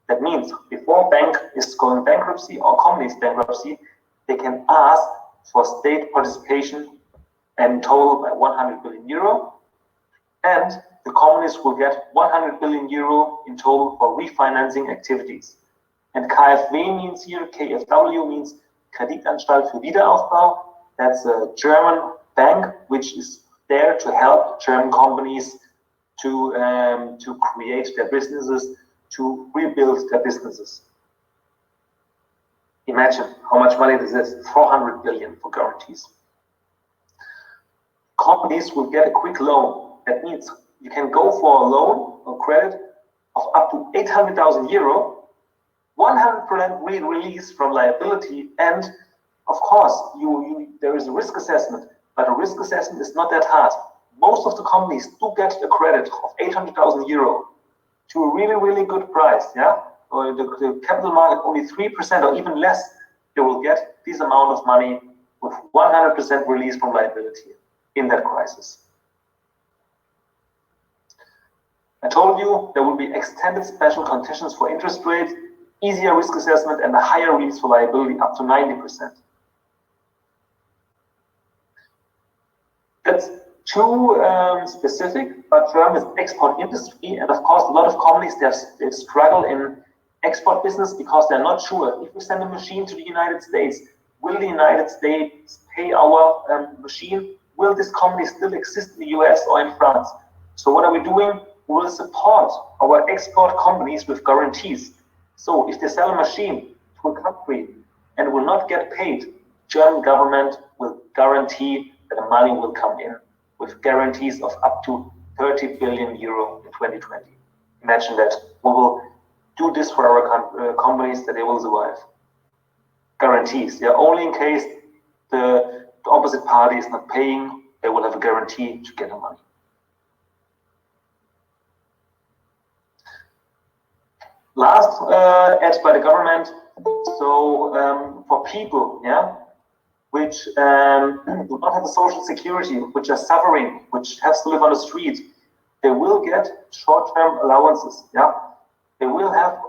That means before bank is going bankruptcy or company's bankruptcy, they can ask for state participation in total by 100 billion euro. And the companies will get 100 billion euro in total for refinancing activities. And KfW means here, KfW means Kreditanstalt für Wiederaufbau. That's a German bank which is there to help German companies to create their businesses, to rebuild their businesses. Imagine how much money this is, 400 billion for guarantees. companies will get a quick loan. That means you can go for a loan or credit of up to 800,000 euro, 100% release from liability, and of course, there is a risk assessment, but a risk assessment is not that hard. Most of the companies do get a credit of 800,000 euro to a really, really good price. Yeah, or the capital market only 3% or even less. They will get this amount of money with 100% release from liability in that crisis. I told you there will be extended special conditions for interest rates, easier risk assessment, and a higher release for liability up to 90%. That's too specific, but Germany's export industry, and of course a lot of companies they struggle in export business because they're not sure if we send a machine to the United States, will the United States pay our machine? Will this company still exist in the US or in France? So what are we doing? We will support our export companies with guarantees. So if they sell a machine to a country and will not get paid, German government will guarantee that the money will come in with guarantees of up to 30 billion euro in 2020. Imagine that. We will do this for our companies that they will survive. Guarantees. Yeah, only in case the opposite party is not paying, they will have a guarantee to get the money. Last ads by the government. So for people, yeah, which do not have a social security, which are suffering, which have to live on the street, they will get short-term allowances. Yeah, they will have,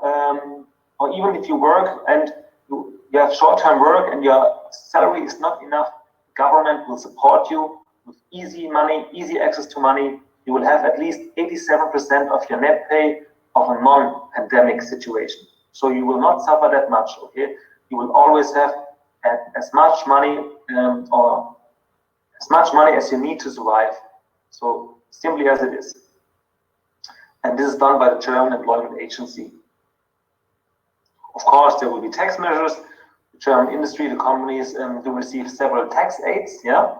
or even if you work and you have short-term work and your salary is not enough, government will support you with easy money, easy access to money. You will have at least 87% of your net pay of a non-pandemic situation. So you will not suffer that much, okay? You will always have as much money or as much money as you need to survive. So simply as it is. And this is done by the German Employment Agency. Of course, there will be tax measures. The German industry, the companies do receive several tax aids, yeah?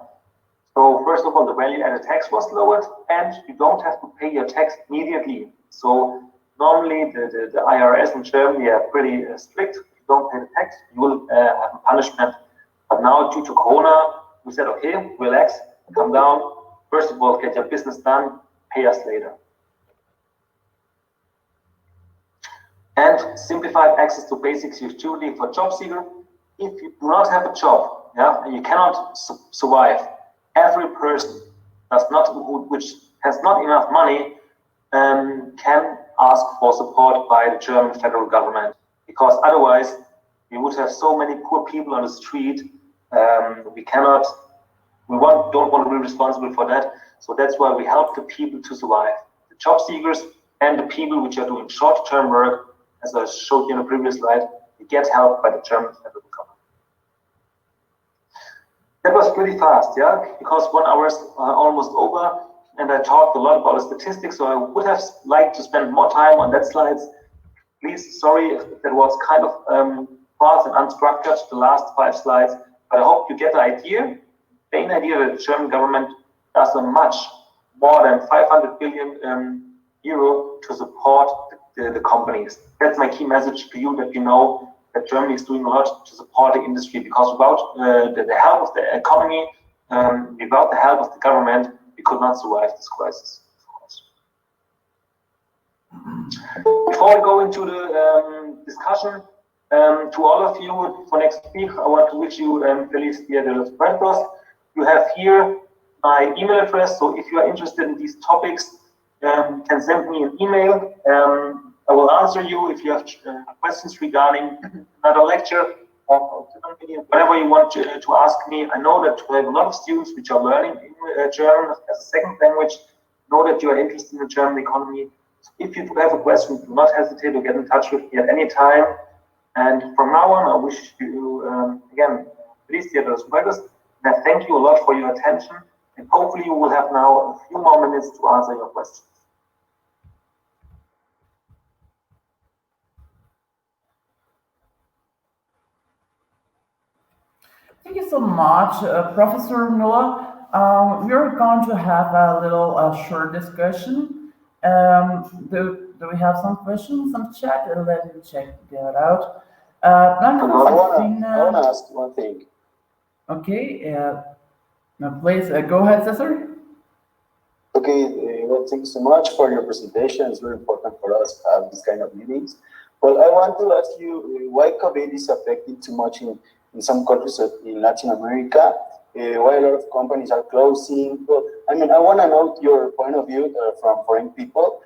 So first of all, the value-added tax was lowered and you don't have to pay your tax immediately. So normally the IRS in Germany are pretty strict. If you don't pay the tax, you will have a punishment. But now due to Corona, we said, okay, relax, come down. First of all, get your business done, pay us later. And simplified access to basic security for job seeker. If you do not have a job, yeah, and you cannot survive, every person which has not enough money can ask for support by the German federal government, because otherwise we would have so many poor people on the street. We don't want to be responsible for that. So that's why we help the people to survive, the job seekers and the people which are doing short-term work. As I showed you in the previous slide, we get help by the German federal government. That was pretty fast, yeah, because 1 hour is almost over. And I talked a lot about the statistics, so I would have liked to spend more time on that slides. Please, sorry if that was kind of fast and unstructured, the last 5 slides, but I hope you get the idea. The main idea that the German government does a much more than 500 billion euro to support the companies. That's my key message to you, that you know that Germany is doing a lot to support the industry, because without the help of the economy, without the help of the government, we could not survive this crisis, of course. Before we go into the discussion, to all of you for next week, I want to wish you Feliz Dia de los Muertos. You have here my email address, so if you are interested in these topics, you can send me an email. I will answer you if you have questions regarding another lecture or whatever you want to ask me. I know that we have a lot of students which are learning German as a second language. Know that you are interested in the German economy. So if you have a question, do not hesitate to get in touch with me at any time. And from now on, I wish you again, Feliz Dia de los Muertos. And I thank you a lot for your attention. And hopefully you will have now a few more minutes to answer your questions.
Thank you so much, Professor Noah. we're going to have a little short discussion. Do we have some questions on chat? Let me check that out.
I want to ask one thing.
Okay, now please go ahead, Cesar.
Okay, well, thank you so much for your presentation. It's very important for us to have this kind of meetings. Well, I want to ask you why COVID is affecting too much in some countries in Latin America. Why a lot of companies are closing. Well, I mean, I want to know your point of view from foreign people.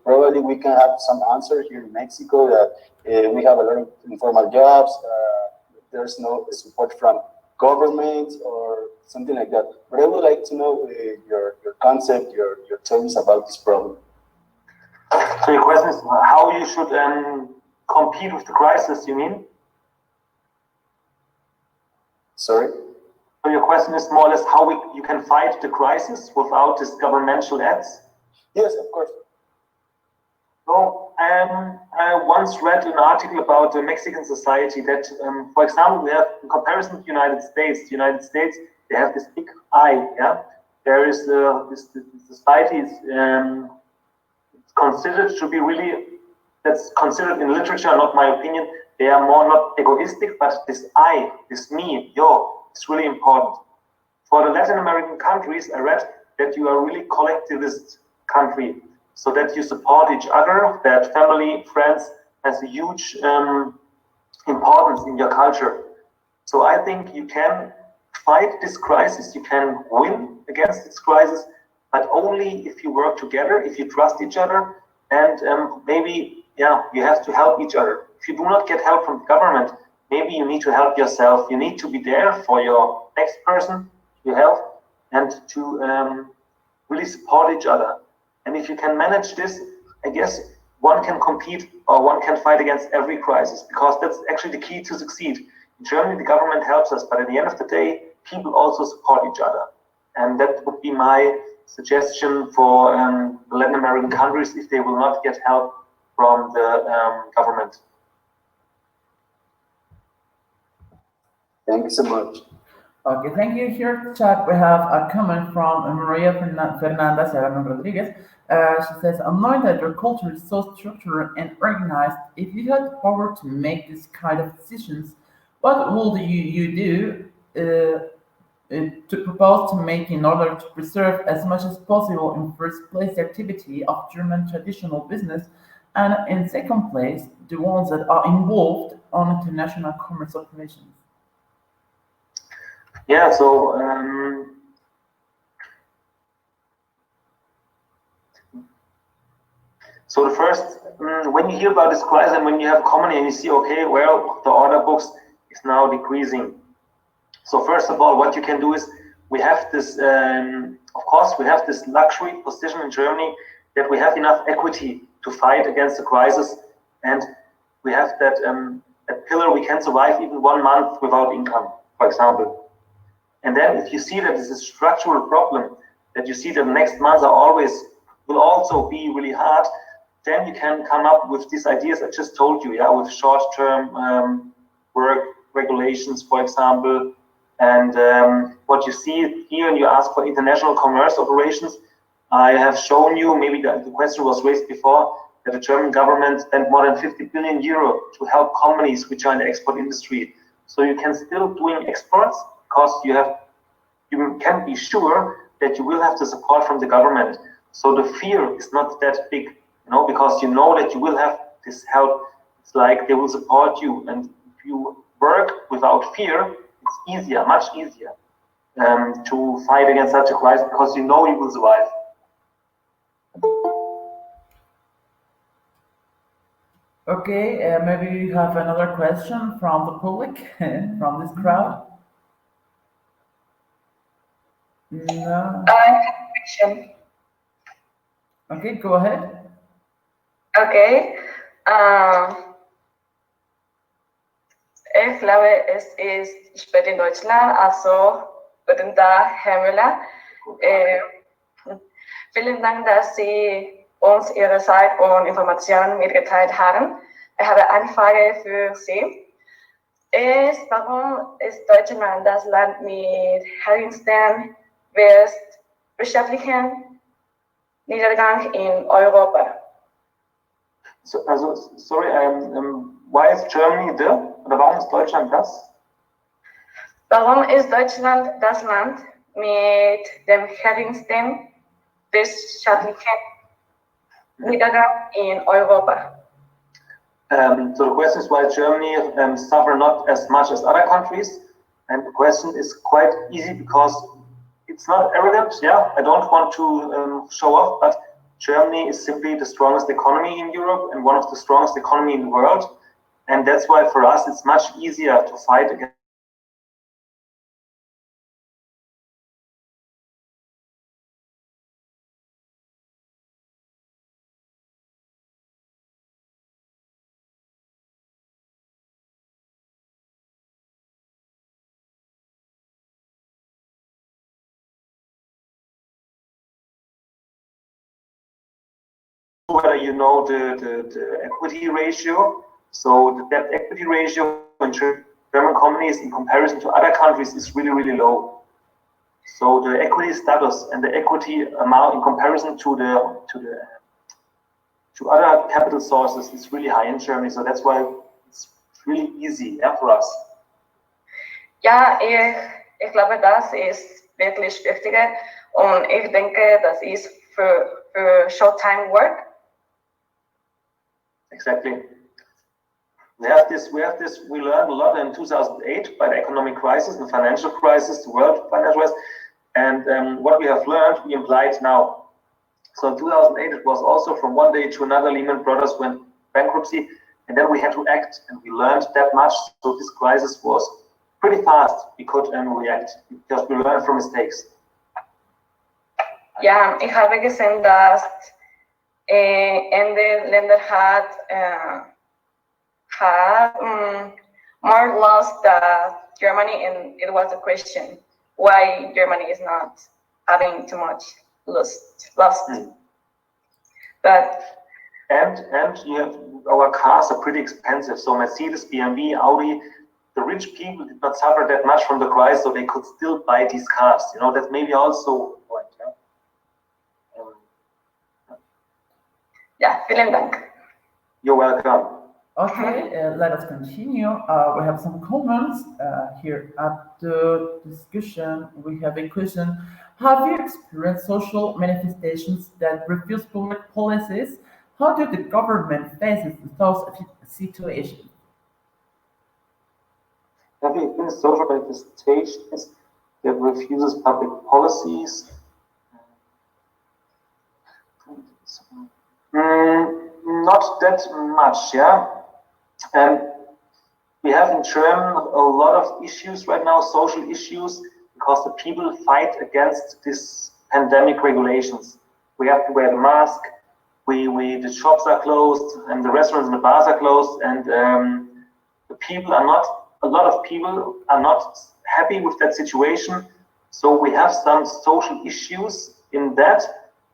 Probably we can have some answer here in Mexico that we have a lot of informal jobs. There's no support from government or something like that. But I would like to know your concept, your terms about this problem.
So your question is how you should compete with the crisis, you mean?
Sorry?
So your question is more or less how you can fight the crisis without these governmental ads?
Yes, of course.
So I once read an article about the Mexican society that, for example, we have in comparison to the United States, they have this big eye, yeah? There is this society is considered to be really, that's considered in literature, not my opinion, they are more not egoistic, but this I, this me, yo, is really important. For the Latin American countries, I read that you are really collectivist country, so that you support each other, that family, friends has a huge importance in your culture. So I think you can fight this crisis, you can win against this crisis, but only if you work together, if you trust each other, and maybe, yeah, you have to help each other. If you do not get help from the government, maybe you need to help yourself. You need to be there for your next person you help and to really support each other. And if you can manage this, I guess one can compete or one can fight against every crisis, because that's actually the key to succeed. In Germany, the government helps us, but at the end of the day, people also support each other. And that would be my suggestion for the Latin American countries if they will not get help from the government.
Thank you so much.
Okay, thank you. Here in chat, we have a comment from Maria Fernanda Serrano Rodriguez. She says, I'm knowing that your culture is so structured and organized. If you had the power to make this kind of decisions, what would you do to propose to make in order to preserve as much as possible in first place the activity of German traditional business, and in second place, the ones that are involved on international commerce operations?
Yeah, so the first, when you hear about this crisis and when you have a company and you see, okay, well, the order books is now decreasing. So first of all, what you can do is we have this, of course, we have this luxury position in Germany that we have enough equity to fight against the crisis, and we have that that pillar we can survive even 1 month without income, for example. And then if you see that this is a structural problem, that you see that the next months will also be really hard, then you can come up with these ideas I just told you, yeah, with short-term work regulations, for example. And what you see here, and you ask for international commerce operations, I have shown you, maybe the question was raised before, that the German government spent more than 50 billion euro to help companies which are in the export industry. So you can still doing exports, because you can be sure that you will have the support from the government. So the fear is not that big, you know, because you know that you will have this help. It's like they will support you, and if you work without fear, it's easier, much easier to fight against such a crisis, because you know you will survive.
Okay, maybe you have another question from the public, from this crowd. No.
I have a question.
Okay, go ahead.
Okay. Ich glaube, es ist spät in Deutschland, also guten Tag, Herr Müller. Vielen Dank, dass Sie uns Ihre Zeit und Informationen mitgeteilt haben. Ich habe eine Frage für Sie. Warum ist Deutschland das Land mit höchsten wirtschaftlichen Niedergang in Europa.
So, also, sorry, why is Germany the? Oder warum ist Deutschland das?
Warum ist Deutschland das Land mit dem geringsten wirtschaftlichen Niedergang in Europa?
So the question is why Germany suffer not as much as other countries, and the question is quite easy because it's not arrogant. Yeah, I don't want to show off, but Germany is simply the strongest economy in Europe and one of the strongest economy in the world, and that's why for us it's much easier to fight against whether you know the equity ratio. So the debt equity ratio in German companies in comparison to other countries is really, really low. So the equity status and the equity amount in comparison to other capital sources is really high in Germany. So that's why it's really easy, yeah, for us.
Ja, ich glaube, das ist wirklich wichtig und ich denke, das ist für Short-Time Work.
Exactly. We learned a lot in 2008 by the economic crisis, the financial crisis, the world financial crisis, and what we have learned, we applied now. So in 2008, it was also from one day to another, Lehman Brothers went bankruptcy, and then we had to act, and we learned that much. So this crisis was pretty fast. We could react because we learned from mistakes.
Ja, ich habe gesehen, dass Ende Länder had more loss than Germany, and it was a question why Germany is not having too much lost. But
and you have, our cars are pretty expensive. So Mercedes, BMW, Audi, the rich people did not suffer that much from the crisis, so they could still buy these cars. You know, that's maybe also a point.
yeah, vielen Dank.
You're welcome.
Okay, let us continue. We have some comments here at the discussion. We have a question. Have you experienced social manifestations that refuse public policies? How do the government faces those situations?
Have you experienced social manifestations that refuses public policies? Not that much, yeah. We have in Germany a lot of issues right now, social issues, because the people fight against this pandemic regulations. We have to wear the mask. The shops are closed, and the restaurants and the bars are closed, and a lot of people are not happy with that situation. So we have some social issues in that,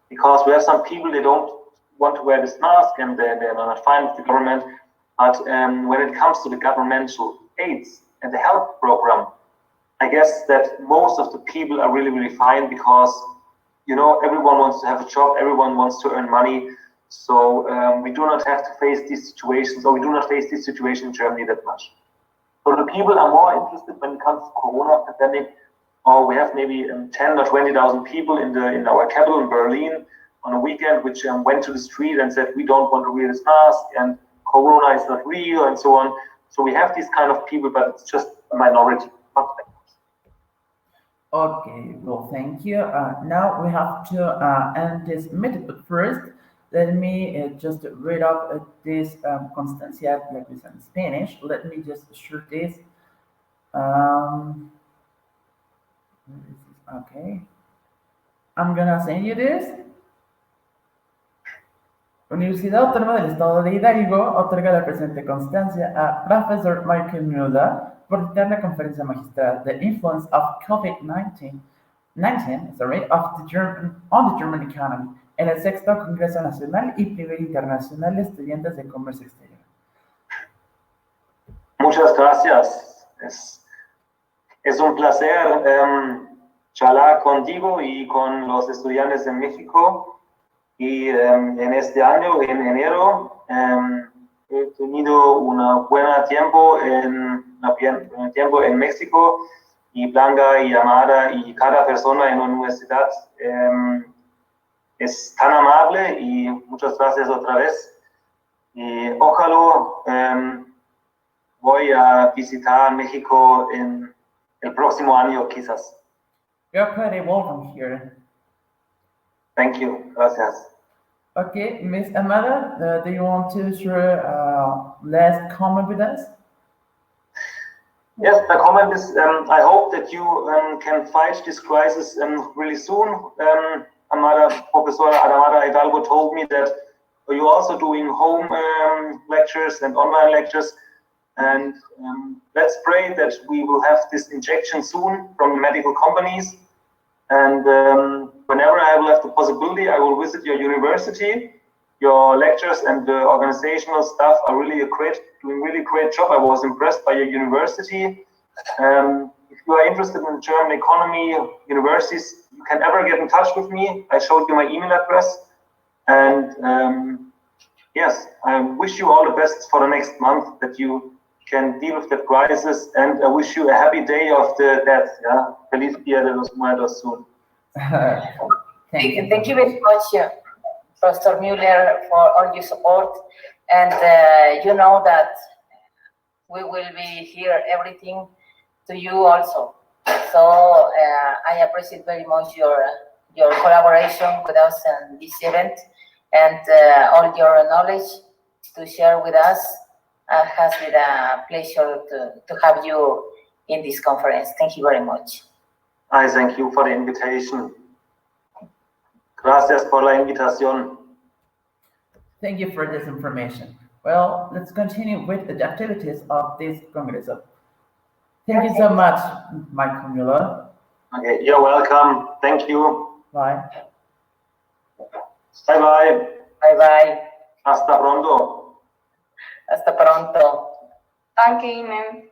because we have some people, they don't want to wear this mask, and they're not fine with the government. But when it comes to the governmental aids and the health program, I guess that most of the people are really, really fine, because, you know, everyone wants to have a job, everyone wants to earn money. So we do not have to face these situations, or we do not face this situation in Germany that much. So the people are more interested when it comes to Corona-Pandemie, or we have maybe 10 or 20,000 people in our capital in Berlin on a weekend, which went to the street and said, we don't want to wear this mask, and Corona is not real, and so on. So we have these kind of people, but it's just a minority.
Okay, well, thank you. Now we have to end this meeting, but first, let me just read up this Constancia, like this in Spanish. Let me just share this. Okay. I'm gonna send you this. Universidad Autónoma del Estado de Hidalgo otorga la presente constancia a Professor Michael Müller por dictar la conferencia magistral The Influence of COVID-19 on the German Economy en el sexto Congreso Nacional y Primer Internacional de Estudiantes de Comercio Exterior.
Muchas gracias. Es un placer charlar contigo y con los estudiantes en México. Y en este año, en enero, he tenido un buen tiempo en México, y Blanca y Amara y cada persona en la universidad es tan amable, y muchas gracias otra vez. Y ojalá voy a visitar México en el próximo año, quizás.
You're pretty welcome here.
Thank you. Gracias.
Okay, Miss Amada, do you want to share last comment with us?
Yes, the comment is, I hope that you can fight this crisis really soon. Professor Adamada Hidalgo told me that you're also doing home lectures and online lectures. And let's pray that we will have this injection soon from the medical companies. And whenever I will have the possibility, I will visit your university. Your lectures and the organizational staff are really doing really great job. I was impressed by your university. If you are interested in German economy, universities, you can ever get in touch with me. I showed you my email address. And yes, I wish you all the best for the next month, that you can deal with that crisis, and I wish you a happy day of the death. Yeah, Feliz Dia de los Muertos soon.
Thank you very much, Professor Müller, for all your support. And you know that we will be here everything to you also. So I appreciate very much your collaboration with us in this event, and all your knowledge to share with us. Has been a pleasure to have you in this conference. Thank you very much.
I thank you for the invitation. Gracias por la invitación.
Thank you for this information. Well, let's continue with the activities of this Congress. Thank you so much, Michael Müller.
Okay, you're welcome. Thank you.
Bye.
Bye bye.
Bye bye.
Hasta pronto.
Hasta pronto.
Danke Ihnen.